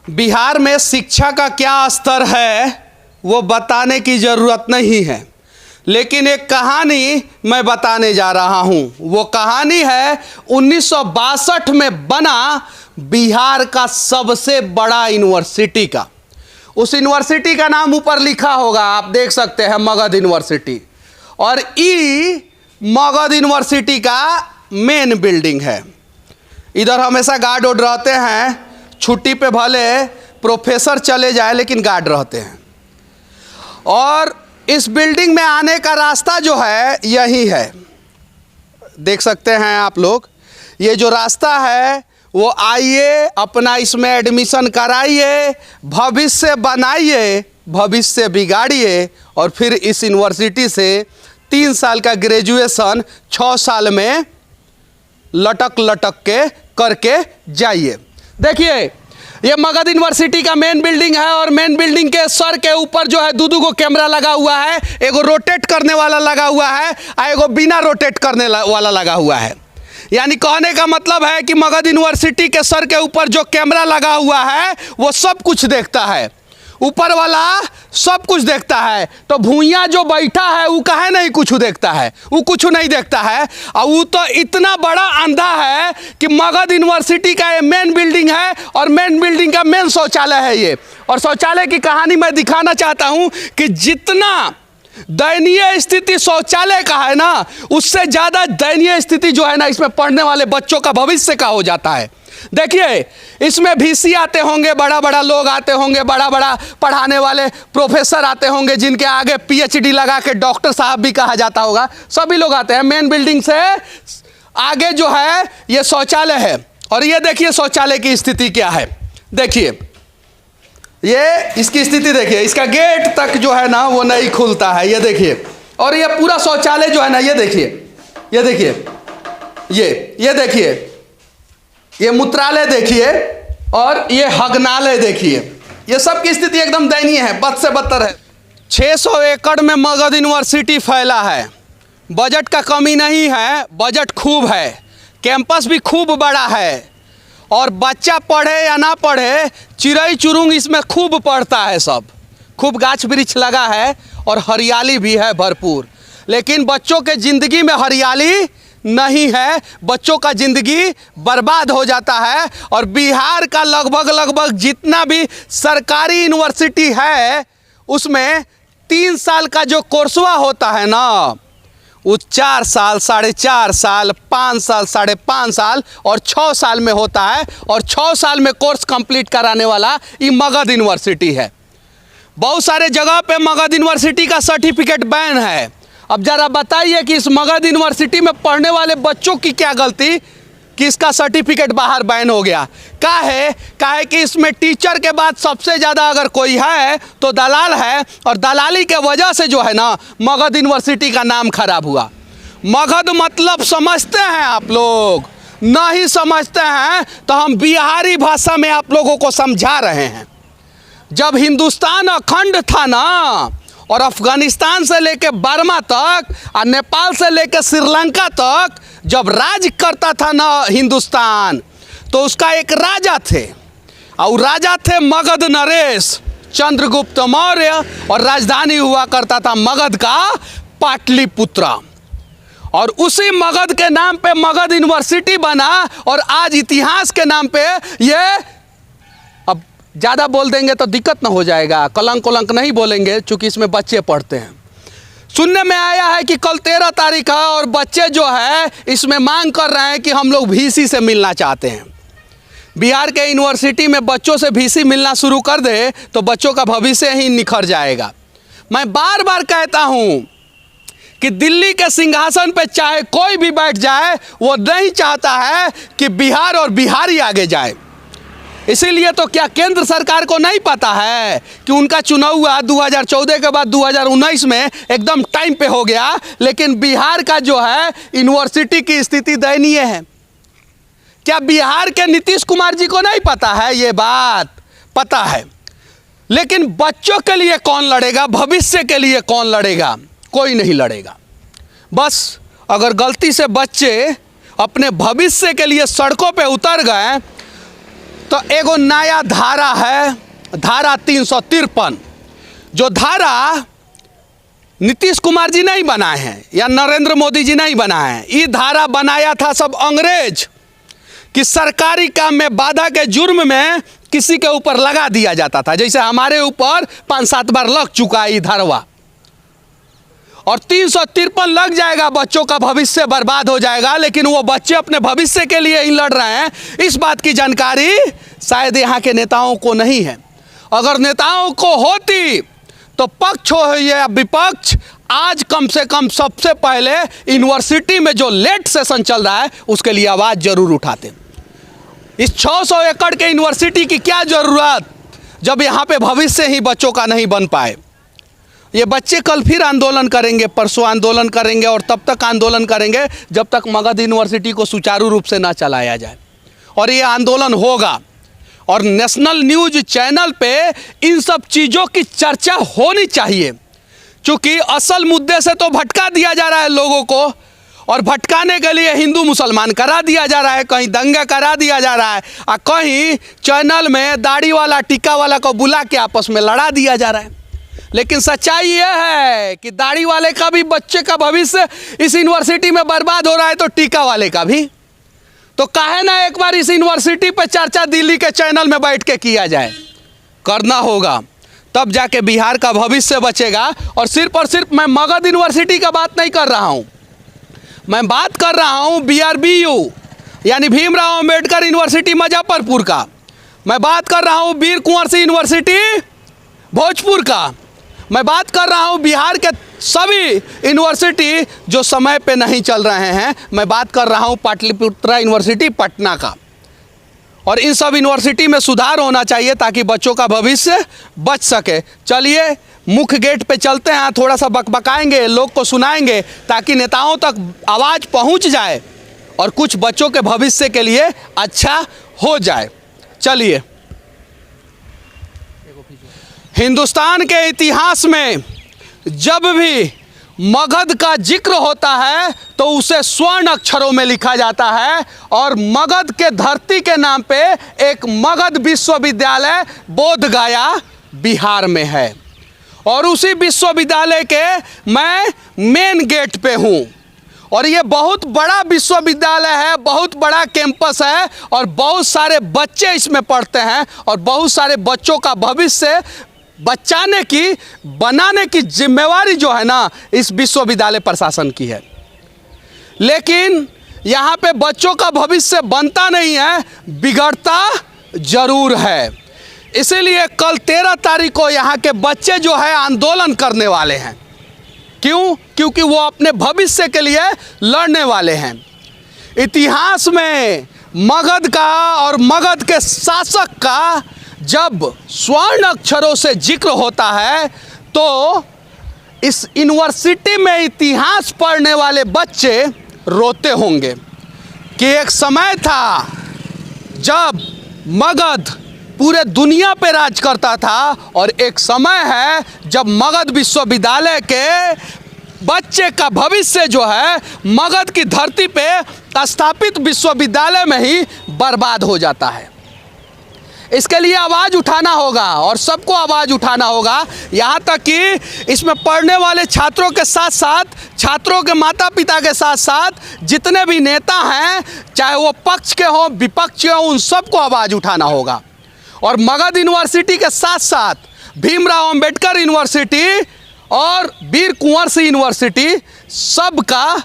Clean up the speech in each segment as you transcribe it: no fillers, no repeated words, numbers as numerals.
बिहार में शिक्षा का क्या स्तर है वो बताने की ज़रूरत नहीं है, लेकिन एक कहानी मैं बताने जा रहा हूँ। वो कहानी है 1962 में बना बिहार का सबसे बड़ा यूनिवर्सिटी का। उस यूनिवर्सिटी का नाम ऊपर लिखा होगा, आप देख सकते हैं, मगध यूनिवर्सिटी। और मगध यूनिवर्सिटी का मेन बिल्डिंग है। इधर हमेशा गार्ड वार्ड रहते हैं, छुट्टी पे भले प्रोफेसर चले जाए लेकिन गार्ड रहते हैं। और इस बिल्डिंग में आने का रास्ता जो है यही है, देख सकते हैं आप लोग। ये जो रास्ता है वो आइए, अपना इसमें एडमिशन कराइए, भविष्य बनाइए, भविष्य बिगाड़िए और फिर इस यूनिवर्सिटी से 3 साल का ग्रेजुएशन 6 साल में लटक लटक के करके जाइए। देखिए, ये मगध यूनिवर्सिटी का मेन बिल्डिंग है और मेन बिल्डिंग के सर के ऊपर जो है दो गो कैमरा लगा हुआ है। एगो रोटेट करने वाला लगा हुआ है और एगो बिना रोटेट करने वाला लगा हुआ है। यानी कहने का मतलब है कि मगध यूनिवर्सिटी के सर के ऊपर जो कैमरा लगा हुआ है वो सब कुछ देखता है, ऊपर वाला सब कुछ देखता है। तो भूइया जो बैठा है वो काहे नहीं कुछ देखता है, वो कुछ नहीं देखता है। और वो तो इतना बड़ा अंधा है कि मगध यूनिवर्सिटी का ये मेन बिल्डिंग है और मेन बिल्डिंग का मेन शौचालय है ये। और शौचालय की कहानी मैं दिखाना चाहता हूँ कि जितना दयनीय स्थिति शौचालय का है ना, उससे ज़्यादा दयनीय स्थिति जो है ना इसमें पढ़ने वाले बच्चों का भविष्य का हो जाता है। देखिए, इसमें VC आते होंगे, बड़ा बड़ा लोग आते होंगे, बड़ा बड़ा पढ़ाने वाले प्रोफेसर आते होंगे, जिनके आगे PhD लगा के डॉक्टर साहब भी कहा जाता होगा, सभी लोग आते हैं। मेन बिल्डिंग से आगे जो है ये शौचालय है। और ये देखिए शौचालय की स्थिति क्या है। देखिए, ये इसकी स्थिति देखिए, इसका गेट तक जो है ना वो नहीं खुलता है, ये देखिए। और ये पूरा शौचालय जो है ना, ये देखिए, ये देखिए, ये देखिए, ये मूत्रालय देखिए और ये हगनालय देखिए। ये सब की स्थिति एकदम दयनीय है, बद से बदतर है। 600 एकड़ में मगध यूनिवर्सिटी फैला है। बजट का कमी नहीं है, बजट खूब है, कैंपस भी खूब बड़ा है। और बच्चा पढ़े या ना पढ़े, चिड़ै चुरुंग इसमें खूब पढ़ता है। सब खूब गाछ वृक्ष लगा है और हरियाली भी है भरपूर। लेकिन बच्चों के ज़िंदगी में हरियाली नहीं है, बच्चों का ज़िंदगी बर्बाद हो जाता है। और बिहार का लगभग जितना भी सरकारी यूनिवर्सिटी है उसमें 3 साल का जो कोर्सवा होता है ना, वो 4 साल, 4.5 साल, 5 साल, 5.5 साल और 6 साल में होता है। और 6 साल में कोर्स कंप्लीट कराने वाला ये मगध यूनिवर्सिटी है। बहुत सारे जगह पे मगध यूनिवर्सिटी का सर्टिफिकेट बैन है। अब ज़रा बताइए कि इस मगध यूनिवर्सिटी में पढ़ने वाले बच्चों की क्या गलती कि इसका सर्टिफिकेट बाहर बैन हो गया। काहे कि इसमें टीचर के बाद सबसे ज़्यादा अगर कोई है तो दलाल है। और दलाली के वजह से जो है ना मगध यूनिवर्सिटी का नाम खराब हुआ। मगध मतलब समझते हैं आप लोग? नहीं समझते हैं तो हम बिहारी भाषा में आप लोगों को समझा रहे हैं। जब हिंदुस्तान अखंड था ना, और अफगानिस्तान से लेके बर्मा तक और नेपाल से लेके श्रीलंका तक जब राज करता था ना हिंदुस्तान, तो उसका एक राजा थे और राजा थे मगध नरेश चंद्रगुप्त मौर्य। और राजधानी हुआ करता था मगध का पाटलिपुत्र। और उसी मगध के नाम पे मगध यूनिवर्सिटी बना। और आज इतिहास के नाम पे ये, अब ज़्यादा बोल देंगे तो दिक्कत ना हो जाएगा, कलंक नहीं बोलेंगे चूँकि इसमें बच्चे पढ़ते हैं। सुनने में आया है कि कल 13 तारीख है और बच्चे जो है इसमें मांग कर रहे हैं कि हम लोग VC से मिलना चाहते हैं। बिहार के यूनिवर्सिटी में बच्चों से VC मिलना शुरू कर दे तो बच्चों का भविष्य ही निखर जाएगा। मैं बार बार कहता हूँ कि दिल्ली के सिंहासन पे चाहे कोई भी बैठ जाए, वो नहीं चाहता है कि बिहार और बिहारी आगे जाए। इसीलिए तो क्या केंद्र सरकार को नहीं पता है कि उनका चुनाव हुआ 2014 के बाद 2019 में एकदम टाइम पे हो गया, लेकिन बिहार का जो है यूनिवर्सिटी की स्थिति दयनीय है। क्या बिहार के नीतीश कुमार जी को नहीं पता है? ये बात पता है। लेकिन बच्चों के लिए कौन लड़ेगा, भविष्य के लिए कौन लड़ेगा? कोई नहीं लड़ेगा। बस अगर गलती से बच्चे अपने भविष्य के लिए सड़कों पे उतर गए तो एगो नया धारा है, धारा 353, जो धारा नीतीश कुमार जी नहीं बनाए हैं या नरेंद्र मोदी जी नहीं बनाए हैं। ये धारा बनाया था सब अंग्रेज कि सरकारी काम में बाधा के जुर्म में किसी के ऊपर लगा दिया जाता था, जैसे हमारे ऊपर 5-7 बार लग चुका है ये धारवा। और 353 लग जाएगा, बच्चों का भविष्य बर्बाद हो जाएगा। लेकिन वो बच्चे अपने भविष्य के लिए ही लड़ रहे हैं, इस बात की जानकारी शायद यहाँ के नेताओं को नहीं है। अगर नेताओं को होती तो पक्ष हो या विपक्ष, आज कम से कम सबसे पहले यूनिवर्सिटी में जो लेट सेशन चल रहा है उसके लिए आवाज़ जरूर उठाते। इस 600 एकड़ के यूनिवर्सिटी की क्या ज़रूरत, जब यहाँ पे भविष्य ही बच्चों का नहीं बन पाए। ये बच्चे कल फिर आंदोलन करेंगे, परसों आंदोलन करेंगे और तब तक आंदोलन करेंगे जब तक मगध यूनिवर्सिटी को सुचारू रूप से ना चलाया जाए। और ये आंदोलन होगा और नेशनल न्यूज़ चैनल पे इन सब चीज़ों की चर्चा होनी चाहिए, क्योंकि असल मुद्दे से तो भटका दिया जा रहा है लोगों को, और भटकाने के लिए हिंदू मुसलमान करा दिया जा रहा है, कहीं दंगा करा दिया जा रहा है, और कहीं चैनल में दाढ़ी वाला टीका वाला को बुला के आपस में लड़ा दिया जा रहा है। लेकिन सच्चाई यह है कि दाढ़ी वाले का भी बच्चे का भविष्य इस यूनिवर्सिटी में बर्बाद हो रहा है, तो टीका वाले का भी। तो काहे ना एक बार इस यूनिवर्सिटी पे चर्चा दिल्ली के चैनल में बैठ के किया जाए। करना होगा, तब जाके बिहार का भविष्य बचेगा। और सिर्फ मैं मगध यूनिवर्सिटी का बात नहीं कर रहा हूँ, मैं बात कर रहा हूँ BRBU यानी भीमराव अंबेडकर यूनिवर्सिटी मुजफ्फरपुर का। मैं बात कर रहा हूँ वीर कुंवर सिंह यूनिवर्सिटी भोजपुर का। मैं बात कर रहा हूँ बिहार के सभी यूनिवर्सिटी जो समय पे नहीं चल रहे हैं। मैं बात कर रहा हूँ पाटलिपुत्रा यूनिवर्सिटी पटना का। और इन सब यूनिवर्सिटी में सुधार होना चाहिए ताकि बच्चों का भविष्य बच सके। चलिए मुख्य गेट पे चलते हैं, थोड़ा सा बकबकाएंगे, लोग को सुनाएंगे ताकि नेताओं तक आवाज़ पहुंच जाए और कुछ बच्चों के भविष्य के लिए अच्छा हो जाए। चलिए, हिंदुस्तान के इतिहास में जब भी मगध का जिक्र होता है तो उसे स्वर्ण अक्षरों में लिखा जाता है, और मगध के धरती के नाम पे एक मगध विश्वविद्यालय बोधगया बिहार में है। और उसी विश्वविद्यालय के मैं मेन गेट पे हूँ। और ये बहुत बड़ा विश्वविद्यालय है, बहुत बड़ा कैंपस है, और बहुत सारे बच्चे इसमें पढ़ते हैं, और बहुत सारे बच्चों का भविष्य बचाने की, बनाने की जिम्मेवारी जो है ना, इस विश्वविद्यालय प्रशासन की है। लेकिन यहाँ पे बच्चों का भविष्य बनता नहीं है, बिगड़ता जरूर है। इसीलिए कल 13 तारीख को यहाँ के बच्चे जो है आंदोलन करने वाले हैं। क्यों? क्योंकि वो अपने भविष्य के लिए लड़ने वाले हैं। इतिहास में मगध का और मगध के शासक का जब स्वर्ण अक्षरों से जिक्र होता है तो इस यूनिवर्सिटी में इतिहास पढ़ने वाले बच्चे रोते होंगे कि एक समय था जब मगध पूरे दुनिया पे राज करता था, और एक समय है जब मगध विश्वविद्यालय के बच्चे का भविष्य जो है मगध की धरती पे स्थापित विश्वविद्यालय में ही बर्बाद हो जाता है। इसके लिए आवाज़ उठाना होगा और सबको आवाज़ उठाना होगा, यहाँ तक कि इसमें पढ़ने वाले छात्रों के साथ साथ, छात्रों के माता पिता के साथ साथ जितने भी नेता हैं, चाहे वो पक्ष के हों विपक्ष के हों, उन सबको आवाज़ उठाना होगा। और मगध यूनिवर्सिटी के साथ साथ भीमराव अंबेडकर यूनिवर्सिटी और वीर कुंवर सिंह यूनिवर्सिटी, सबका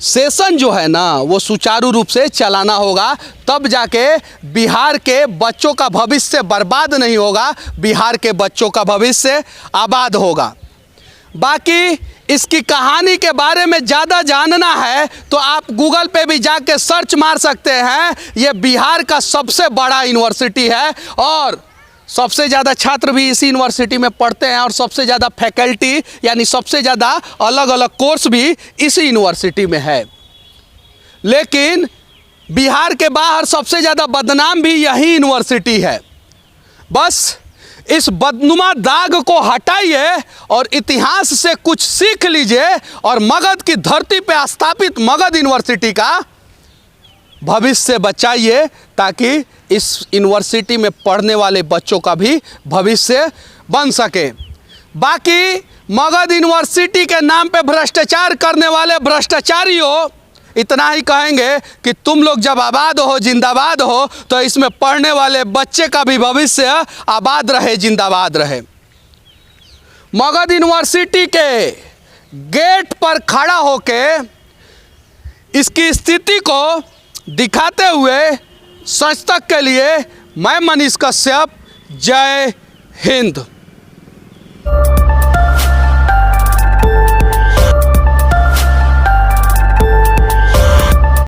सेशन जो है ना वो सुचारू रूप से चलाना होगा, तब जाके बिहार के बच्चों का भविष्य बर्बाद नहीं होगा, बिहार के बच्चों का भविष्य आबाद होगा। बाकी इसकी कहानी के बारे में ज़्यादा जानना है तो आप गूगल पे भी जाके सर्च मार सकते हैं। ये बिहार का सबसे बड़ा यूनिवर्सिटी है और सबसे ज़्यादा छात्र भी इसी यूनिवर्सिटी में पढ़ते हैं, और सबसे ज़्यादा फैकल्टी यानी सबसे ज़्यादा अलग अलग कोर्स भी इसी यूनिवर्सिटी में है। लेकिन बिहार के बाहर सबसे ज़्यादा बदनाम भी यही यूनिवर्सिटी है। बस इस बदनुमा दाग को हटाइए और इतिहास से कुछ सीख लीजिए, और मगध की धरती पर स्थापित मगध यूनिवर्सिटी का भविष्य बचाइए, ताकि इस यूनिवर्सिटी में पढ़ने वाले बच्चों का भी भविष्य बन सके। बाकी मगध यूनिवर्सिटी के नाम पे भ्रष्टाचार करने वाले भ्रष्टाचारियों, इतना ही कहेंगे कि तुम लोग जब आबाद हो, जिंदाबाद हो, तो इसमें पढ़ने वाले बच्चे का भी भविष्य आबाद रहे, जिंदाबाद रहे। मगध यूनिवर्सिटी के गेट पर खड़ा होके इसकी स्थिति को दिखाते हुए सच तक के लिए मैं मनीष कश्यप, जय हिंद।